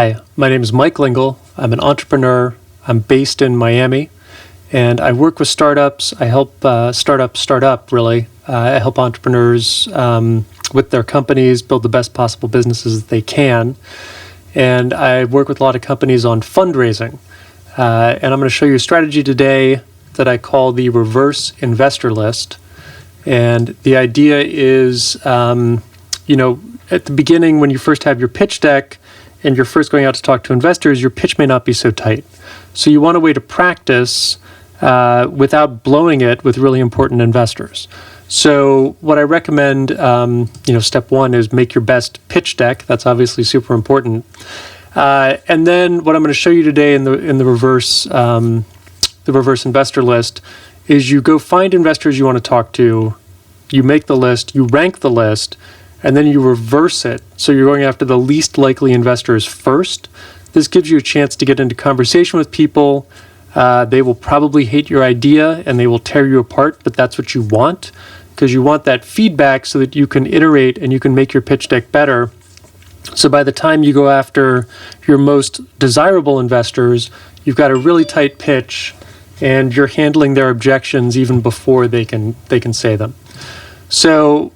Hi, my name is Mike Lingle. I'm an entrepreneur. I'm based in Miami, and I work with startups. I help startups start up, really. I help entrepreneurs with their companies build the best possible businesses that they can. And I work with a lot of companies on fundraising. And I'm going to show you a strategy today that I call the reverse investor list. And the idea is, at the beginning, when you first have your pitch deck and you're first going out to talk to investors, your pitch may not be so tight. So you want a way to practice without blowing it with really important investors. So what I recommend, step one is make your best pitch deck. That's obviously super important. And then what I'm going to show you today in the reverse investor list is you go find investors you want to talk to, you make the list, you rank the list, and then you reverse it. So you're going after the least likely investors first. This gives you a chance to get into conversation with people. They will probably hate your idea and they will tear you apart, but that's what you want, because you want that feedback so that you can iterate and you can make your pitch deck better. So by the time you go after your most desirable investors, you've got a really tight pitch and you're handling their objections even before they can say them. So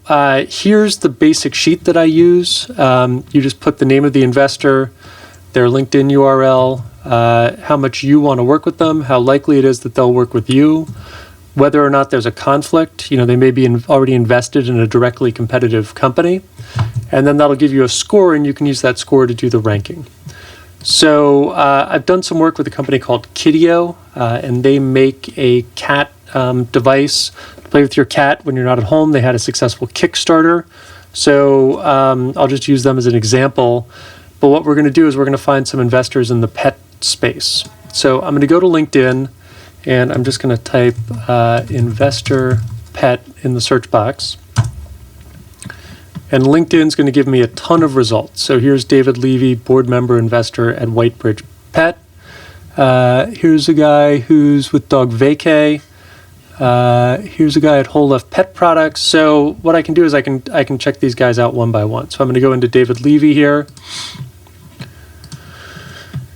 here's the basic sheet that I use. You just put the name of the investor, their LinkedIn URL, how much you want to work with them, how likely it is that they'll work with you, whether or not there's a conflict. They may be already invested in a directly competitive company. And then that'll give you a score, and you can use that score to do the ranking. So I've done some work with a company called Kidio, and they make a cat device to play with your cat when you're not at home. They had a successful Kickstarter. So I'll just use them as an example. But what we're going to do is we're going to find some investors in the pet space. So I'm going to go to LinkedIn, and I'm just going to type investor pet in the search box. And LinkedIn's going to give me a ton of results. So here's David Levy, board member investor at Whitebridge Pet. Here's a guy who's with Dog Vacay. Here's a guy at Whole Left Pet Products. So what I can do is I can check these guys out one by one. So I'm going to go into David Levy here.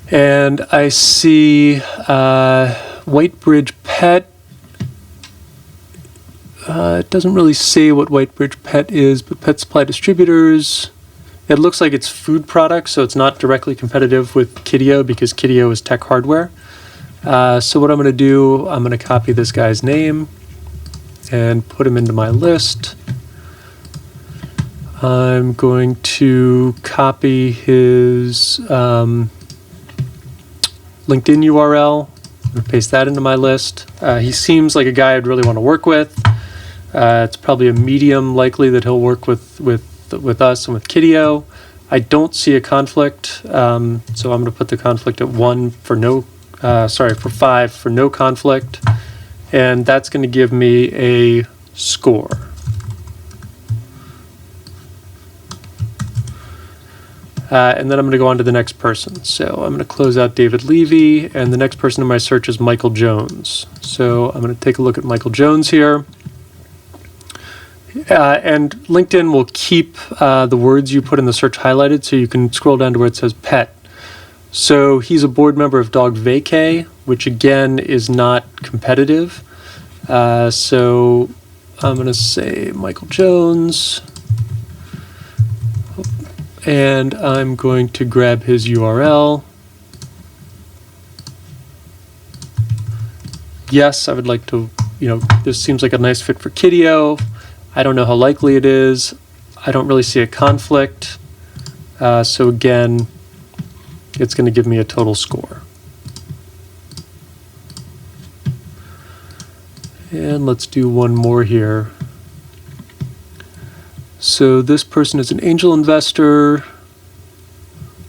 And I see Whitebridge Pet. It doesn't really say what Whitebridge Pet is, but Pet Supply Distributors. It looks like it's food products, so it's not directly competitive with Kidio because Kidio is tech hardware. So what I'm going to do, I'm going to copy this guy's name and put him into my list. I'm going to copy his LinkedIn URL. I'm going to paste that into my list. He seems like a guy I'd really want to work with. It's probably a medium likely that he'll work with us and with Kidio. I don't see a conflict, so I'm going to put the conflict at 1 for for 5 for no conflict, and that's going to give me a score. And then I'm going to go on to the next person. So I'm going to close out David Levy, and the next person in my search is Michael Jones. So I'm going to take a look at Michael Jones here. And LinkedIn will keep the words you put in the search highlighted, so you can scroll down to where it says pet. So he's a board member of Dog Vacay, which again is not competitive. So I'm going to say Michael Jones. And I'm going to grab his URL. Yes, I would like to, this seems like a nice fit for Kidio. I don't know how likely it is. I don't really see a conflict. So again, it's going to give me a total score. And let's do one more here. So this person is an angel investor,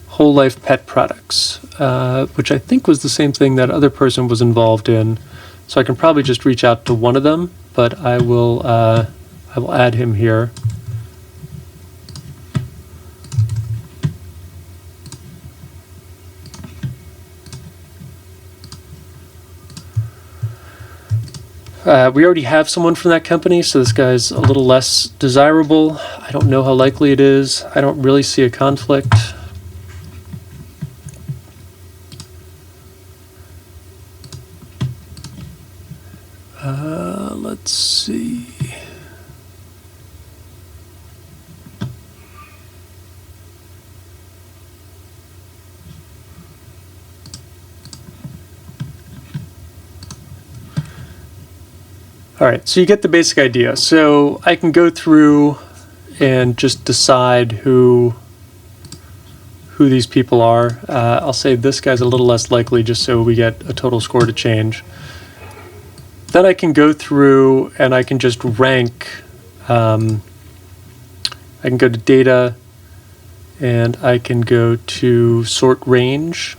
Whole Life Pet Products, which I think was the same thing that other person was involved in. So I can probably just reach out to one of them, but I will add him here. We already have someone from that company, so this guy's a little less desirable. I don't know how likely it is. I don't really see a conflict. Let's see. All right, so you get the basic idea. So I can go through and just decide who these people are. I'll say this guy's a little less likely just so we get a total score to change. Then I can go through and I can just rank. I can go to data and I can go to sort range.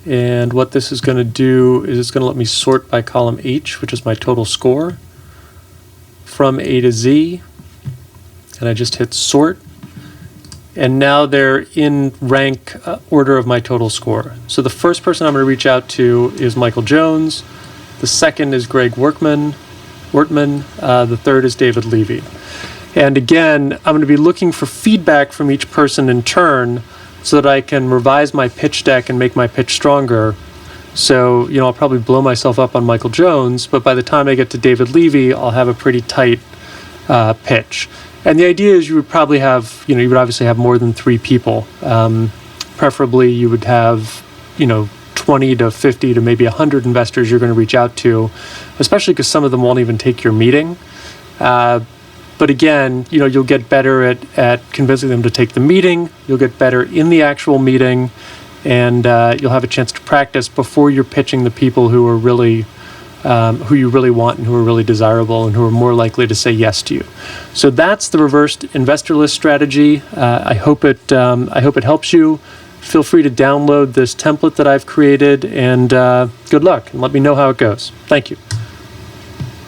And what this is going to do is it's going to let me sort by column H, which is my total score, from A to Z. And I just hit sort. And now they're in rank order of my total score. So the first person I'm going to reach out to is Michael Jones. The second is Greg Wortman. The third is David Levy. And again, I'm going to be looking for feedback from each person in turn so that I can revise my pitch deck and make my pitch stronger. So, I'll probably blow myself up on Michael Jones, but by the time I get to David Levy, I'll have a pretty tight pitch. And the idea is you would probably have, you would obviously have more than 3 people. Preferably you would have, 20 to 50 to maybe 100 investors you're going to reach out to, especially because some of them won't even take your meeting. But again, you'll get better at convincing them to take the meeting. You'll get better in the actual meeting, and you'll have a chance to practice before you're pitching the people who are really who you really want and who are really desirable and who are more likely to say yes to you. So that's the reversed investor list strategy. I hope it helps you. Feel free to download this template that I've created, and good luck, and let me know how it goes. Thank you.